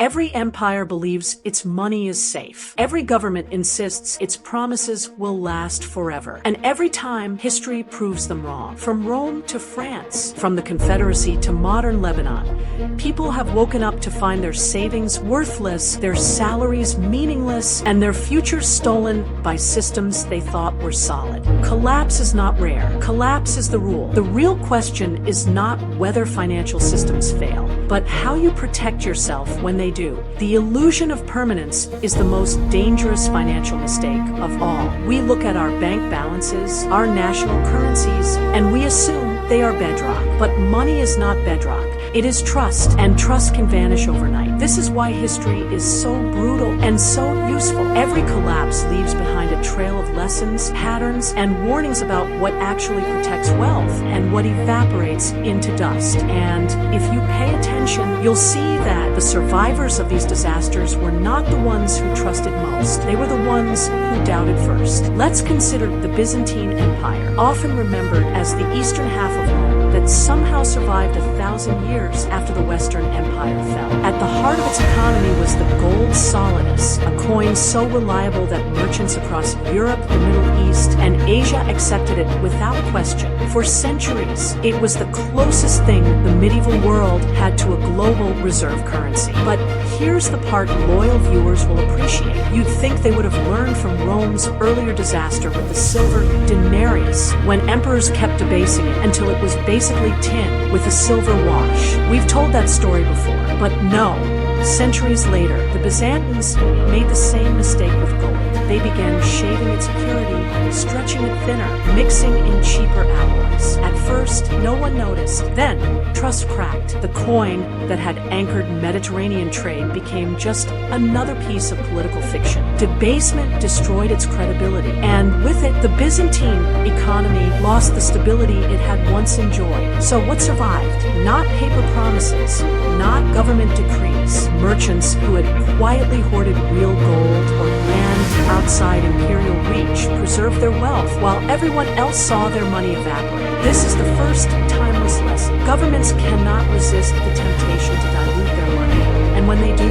Every empire believes its money is safe. Every government insists its promises will last forever. And every time, history proves them wrong. From Rome to France, from the Confederacy to modern Lebanon, people have woken up to find their savings worthless, their salaries meaningless, and their futures stolen by systems they thought were solid. Collapse is not rare. Collapse is the rule. The real question is not whether financial systems fail, but how you protect yourself when they do. The illusion of permanence is the most dangerous financial mistake of all. We look at our bank balances, our national currencies, and we assume they are bedrock. But money is not bedrock. It is trust, and trust can vanish overnight. This is why history is so brutal and so useful. Every collapse leaves behind a trail of lessons, patterns, and warnings about what actually protects wealth and what evaporates into dust. And if you pay attention, you'll see that the survivors of these disasters were not the ones who trusted most. They were the ones who doubted first. Let's consider the Byzantine Empire, often remembered as the eastern half of Rome, that somehow survived 1,000 years after the Western Empire fell. At the heart of its economy was the gold solidus, a coin so reliable that merchants across Europe, the Middle East, and Asia accepted it without question. For centuries, it was the closest thing the medieval world had to a global reserve currency. But here's the part loyal viewers will appreciate. You'd think they would have learned from Rome's earlier disaster with the silver denarius, when emperors kept debasing it until it was basically tin with a silver wash. We've told that story before, but no. Centuries later, the Byzantines made the same mistake with gold. They began shaving its purity, stretching it thinner, mixing in cheaper alloys. At first, no one noticed. Then, trust cracked. The coin that had anchored Mediterranean trade became just another piece of political fiction. Debasement destroyed its credibility, and with it, the Byzantine economy lost the stability it had once enjoyed. So what survived? Not paper promises, not government decrees. Merchants who had quietly hoarded real gold or land outside imperial reach preserved their wealth while everyone else saw their money evaporate. This is the first timeless lesson. Governments cannot resist the temptation to dilute their money, and when they do,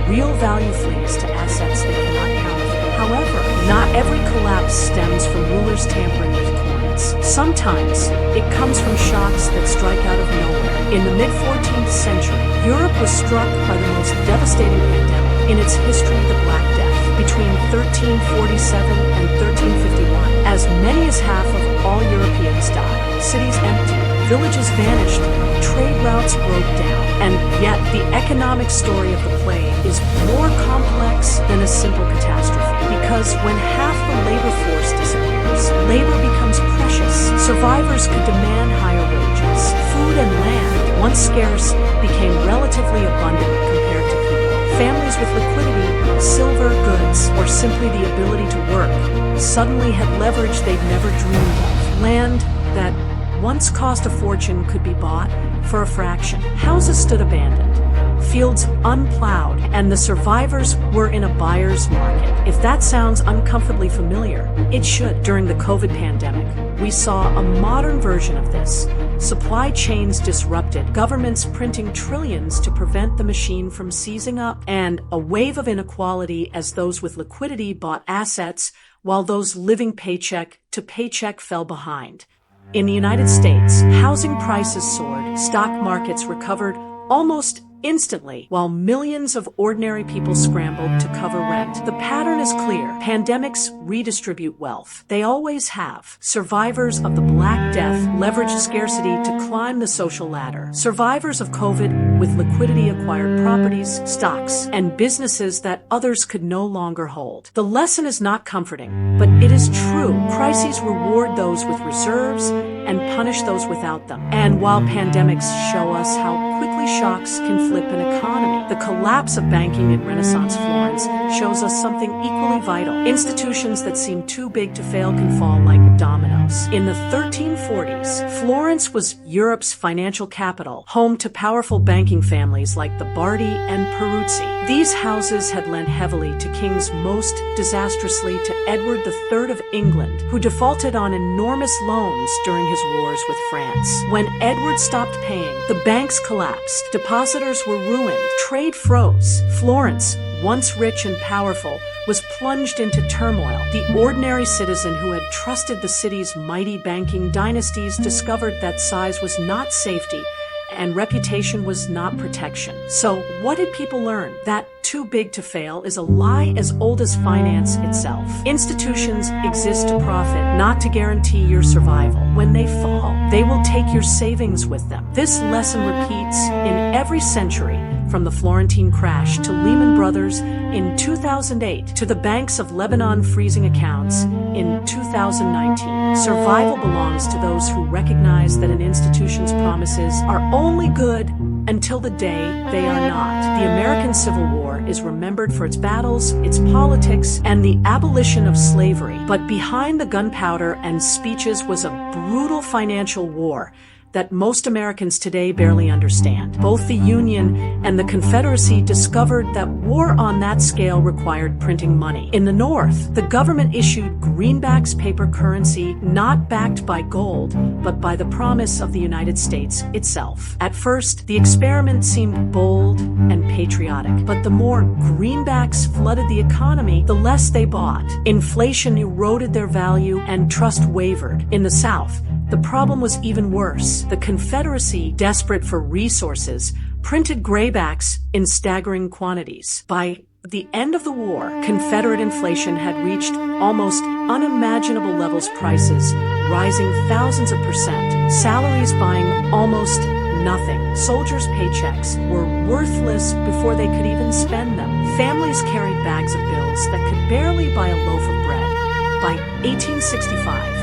real value flees to assets they cannot counterfeit. However, not every collapse stems from rulers tampering with coins. Sometimes it comes from shocks that strike out of nowhere. In the mid-14th century, Europe was struck by the most devastating pandemic in its history, the Black Death. Between 1347 and 1351, as many as half of all Europeans died. Cities emptied, villages vanished, trade routes broke down. And yet, the economic story of the plague is more complex than a simple catastrophe. Because when half the labor force disappears, labor becomes precious. Survivors could demand higher wages. Food and land, once scarce, became relatively abundant compared to people. Families with liquidity, silver, goods, or simply the ability to work suddenly had leverage they'd never dreamed of. Land that once cost a fortune could be bought for a fraction. Houses stood abandoned, fields unplowed, and the survivors were in a buyer's market. If that sounds uncomfortably familiar, it should. During the COVID pandemic, we saw a modern version of this. Supply chains disrupted, governments printing trillions to prevent the machine from seizing up, and a wave of inequality as those with liquidity bought assets while those living paycheck to paycheck fell behind. In the United States, housing prices soared, stock markets recovered almost instantly, while millions of ordinary people scrambled to cover rent. The pattern is clear. Pandemics redistribute wealth. They always have. Survivors of the Black Death leveraged scarcity to climb the social ladder. Survivors of COVID with liquidity acquired properties, stocks, and businesses that others could no longer hold. The lesson is not comforting, but it is true. Crises reward those with reserves and punish those without them. And while pandemics show us how quickly shocks can flip an economy, the collapse of banking in Renaissance Florence shows us something equally vital. Institutions that seem too big to fail can fall like dominoes. In the 1340s, Florence was Europe's financial capital, home to powerful banking families like the Bardi and Peruzzi. These houses had lent heavily to kings, most disastrously to Edward III of England, who defaulted on enormous loans during his wars with France. When Edward stopped paying, the banks collapsed. collapsed. Depositors were ruined. Trade froze. Florence, once rich and powerful, was plunged into turmoil. The ordinary citizen who had trusted the city's mighty banking dynasties discovered that size was not safety and reputation was not protection. So, what did people learn? That too big to fail is a lie as old as finance itself. Institutions exist to profit, not to guarantee your survival. When they fall, they will take your savings with them. This lesson repeats in every century, from the Florentine crash to Lehman Brothers in 2008 to the banks of Lebanon freezing accounts in 2019. Survival belongs to those who recognize that an institution's promises are only good until the day they are not. The American Civil War is remembered for its battles, its politics, and the abolition of slavery. But behind the gunpowder and speeches was a brutal financial war that most Americans today barely understand. Both the Union and the Confederacy discovered that war on that scale required printing money. In the North, the government issued greenbacks paper currency not backed by gold, but by the promise of the United States itself. At first, the experiment seemed bold and patriotic, but the more greenbacks flooded the economy, the less they bought. Inflation eroded their value and trust wavered. In the South, the problem was even worse. The Confederacy, desperate for resources, printed greybacks in staggering quantities. By the end of the war, Confederate inflation had reached almost unimaginable levels, prices rising thousands of percent, salaries buying almost nothing. Soldiers' paychecks were worthless before they could even spend them. Families carried bags of bills that could barely buy a loaf of bread. By 1865,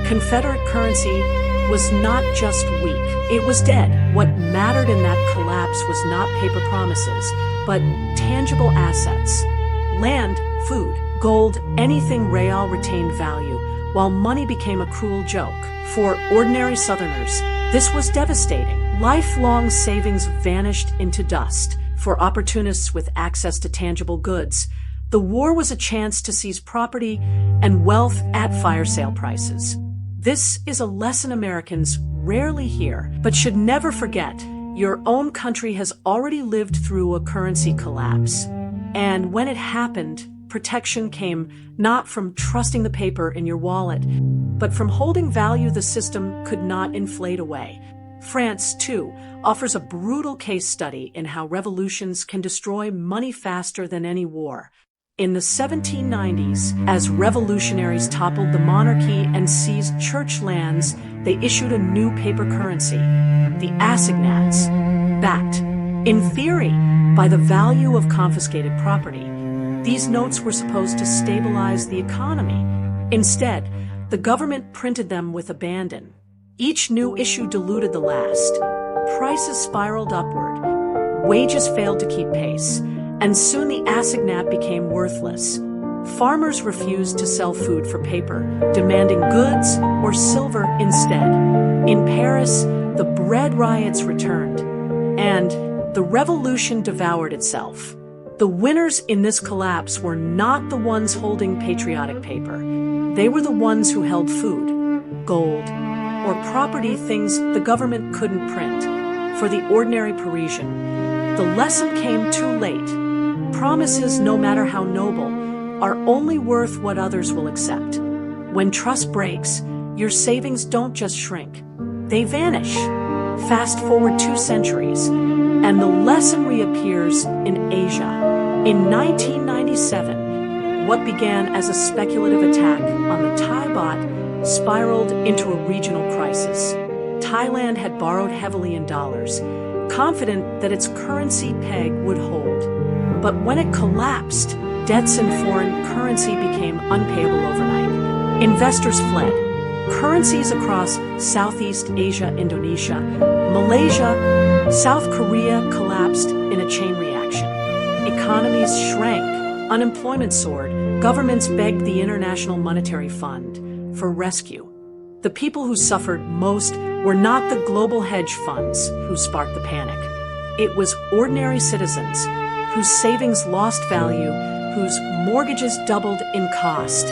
Confederate currency was not just weak, it was dead. What mattered in that collapse was not paper promises, but tangible assets. Land, food, gold, anything real retained value, while money became a cruel joke. For ordinary Southerners, this was devastating. Lifelong savings vanished into dust. For opportunists with access to tangible goods, the war was a chance to seize property and wealth at fire sale prices. This is a lesson Americans rarely hear, but should never forget. Your own country has already lived through a currency collapse. And when it happened, protection came not from trusting the paper in your wallet, but from holding value the system could not inflate away. France, too, offers a brutal case study in how revolutions can destroy money faster than any war. In the 1790s, as revolutionaries toppled the monarchy and seized church lands, they issued a new paper currency, the assignats, backed, in theory, by the value of confiscated property. These notes were supposed to stabilize the economy. Instead, the government printed them with abandon. Each new issue diluted the last. Prices spiraled upward. Wages failed to keep pace. And soon the assignat became worthless. Farmers refused to sell food for paper, demanding goods or silver instead. In Paris, the bread riots returned, and the revolution devoured itself. The winners in this collapse were not the ones holding patriotic paper. They were the ones who held food, gold, or property, things the government couldn't print. For the ordinary Parisian, the lesson came too late. Promises, no matter how noble, are only worth what others will accept. When trust breaks, your savings don't just shrink, they vanish. Fast forward 2 centuries, and the lesson reappears in Asia. In 1997, what began as a speculative attack on the Thai baht spiraled into a regional crisis. Thailand had borrowed heavily in dollars, confident that its currency peg would hold. But when it collapsed, debts in foreign currency became unpayable overnight. Investors fled. Currencies across Southeast Asia, Indonesia, Malaysia, South Korea collapsed in a chain reaction. Economies shrank, unemployment soared, governments begged the International Monetary Fund for rescue. The people who suffered most were not the global hedge funds who sparked the panic. It was ordinary citizens whose savings lost value, whose mortgages doubled in cost,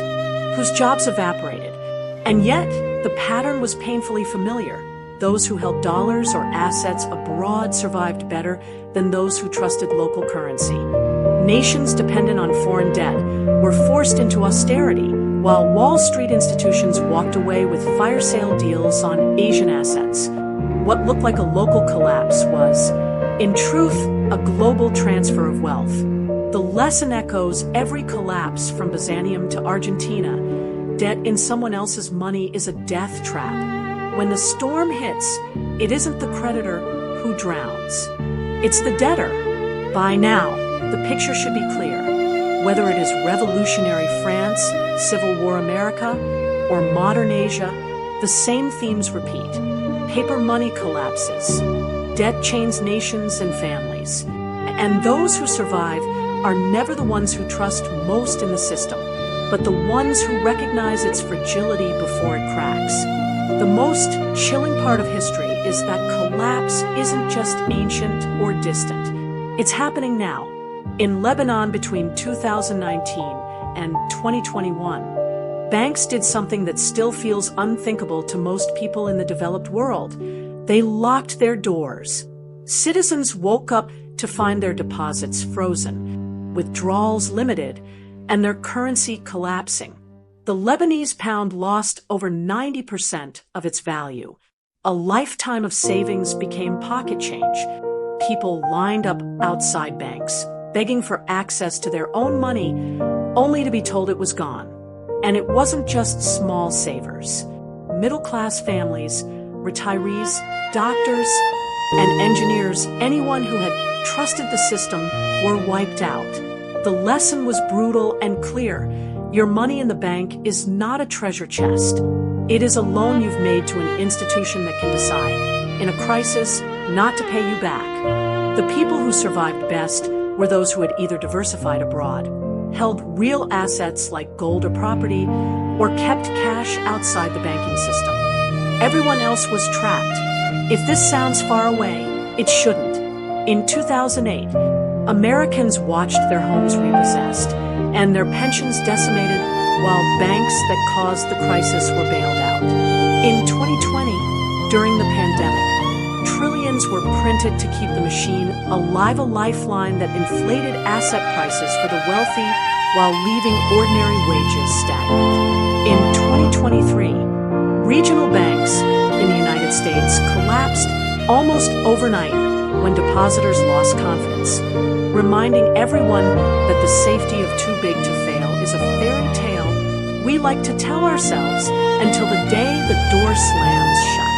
whose jobs evaporated. And yet, the pattern was painfully familiar. Those who held dollars or assets abroad survived better than those who trusted local currency. Nations dependent on foreign debt were forced into austerity, while Wall Street institutions walked away with fire sale deals on Asian assets. What looked like a local collapse was, in truth, a global transfer of wealth. The lesson echoes every collapse from Byzantium to Argentina. Debt in someone else's money is a death trap. When the storm hits, it isn't the creditor who drowns. It's the debtor. By now, the picture should be clear. Whether it is revolutionary France, Civil War America, or modern Asia, the same themes repeat. Paper money collapses. Debt chains nations and families. And those who survive are never the ones who trust most in the system, but the ones who recognize its fragility before it cracks. The most chilling part of history is that collapse isn't just ancient or distant. It's happening now. In Lebanon between 2019 and 2021, banks did something that still feels unthinkable to most people in the developed world. They locked their doors. Citizens woke up to find their deposits frozen, withdrawals limited, and their currency collapsing. The Lebanese pound lost over 90% of its value. A lifetime of savings became pocket change. People lined up outside banks, begging for access to their own money, only to be told it was gone. And it wasn't just small savers. Middle-class families, retirees, doctors, and engineers, anyone who had trusted the system, were wiped out. The lesson was brutal and clear. Your money in the bank is not a treasure chest. It is a loan you've made to an institution that can decide, in a crisis, not to pay you back. The people who survived best were those who had either diversified abroad, held real assets like gold or property, or kept cash outside the banking system. Everyone else was trapped. If this sounds far away, it shouldn't. In 2008, Americans watched their homes repossessed and their pensions decimated while banks that caused the crisis were bailed out. In 2020, during the pandemic, trillions were printed to keep the machine alive, a lifeline that inflated asset prices for the wealthy while leaving ordinary wages stagnant. In 2023, regional banks in the United States collapsed almost overnight when depositors lost confidence, reminding everyone that the safety of too big to fail is a fairy tale we like to tell ourselves until the day the door slams shut.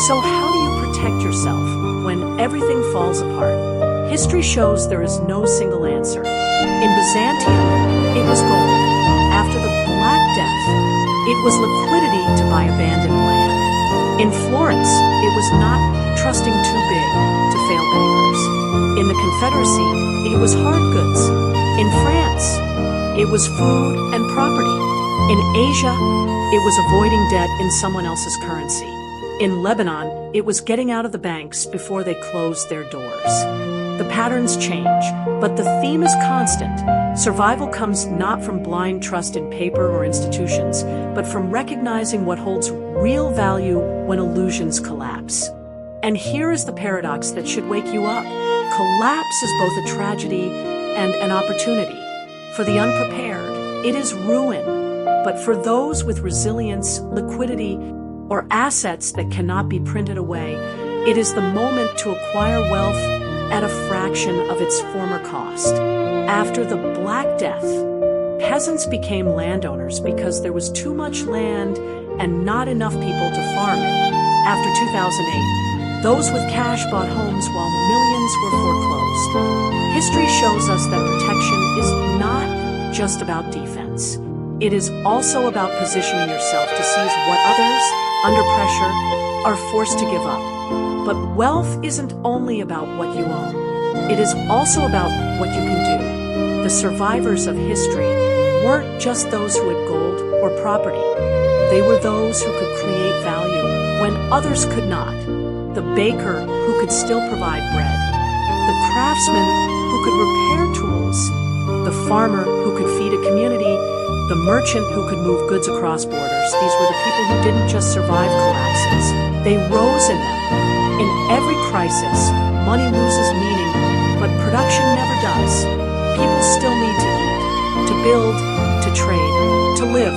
So how do you protect yourself when everything falls apart? History shows there is no single answer. In Byzantium, it was gold. After the Black Death, it was liquidity to buy abandoned land. In Florence, it was not trusting too big to fail bankers. In the Confederacy, it was hard goods. In France, it was food and property. In Asia, it was avoiding debt in someone else's currency. In Lebanon, it was getting out of the banks before they closed their doors. The patterns change, but the theme is constant. Survival comes not from blind trust in paper or institutions, but from recognizing what holds real value when illusions collapse. And here is the paradox that should wake you up. Collapse is both a tragedy and an opportunity. For the unprepared, it is ruin. But for those with resilience, liquidity, or assets that cannot be printed away, it is the moment to acquire wealth at a fraction of its former cost. After the Black Death, peasants became landowners because there was too much land and not enough people to farm it. After 2008, those with cash bought homes while millions were foreclosed. History shows us that protection is not just about defense. It is also about positioning yourself to seize what others, under pressure, are forced to give up. But wealth isn't only about what you own. It is also about what you can do. The survivors of history weren't just those who had gold or property. They were those who could create value when others could not. The baker who could still provide bread. The craftsman who could repair tools. The farmer who could feed a community. The merchant who could move goods across borders. These were the people who didn't just survive collapses. They rose in them. In every crisis, money loses meaning, but production never does. People still need to eat, to build, to trade, to live.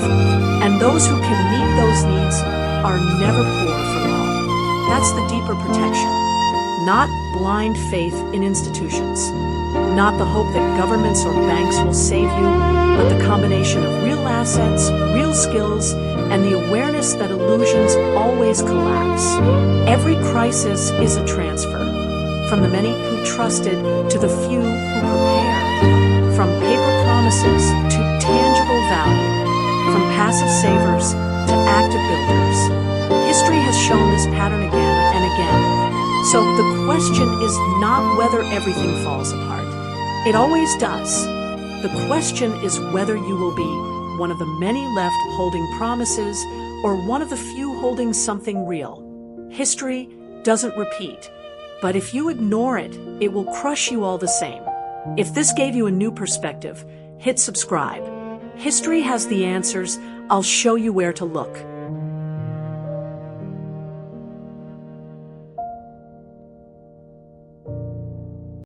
And those who can meet those needs are never poor for long. That's the deeper protection. Not blind faith in institutions. Not the hope that governments or banks will save you, but the combination of real assets, real skills, and the awareness that illusions always collapse. Every crisis is a transfer, from the many who trusted to the few who prepared, from paper promises to tangible value, from passive savers to active builders. History has shown this pattern again and again. So the question is not whether everything falls apart. It always does. The question is whether you will be one of the many left holding promises or one of the few holding something real. History doesn't repeat, but if you ignore it, it will crush you all the same. If this gave you a new perspective, hit subscribe. History has the answers. I'll show you where to look.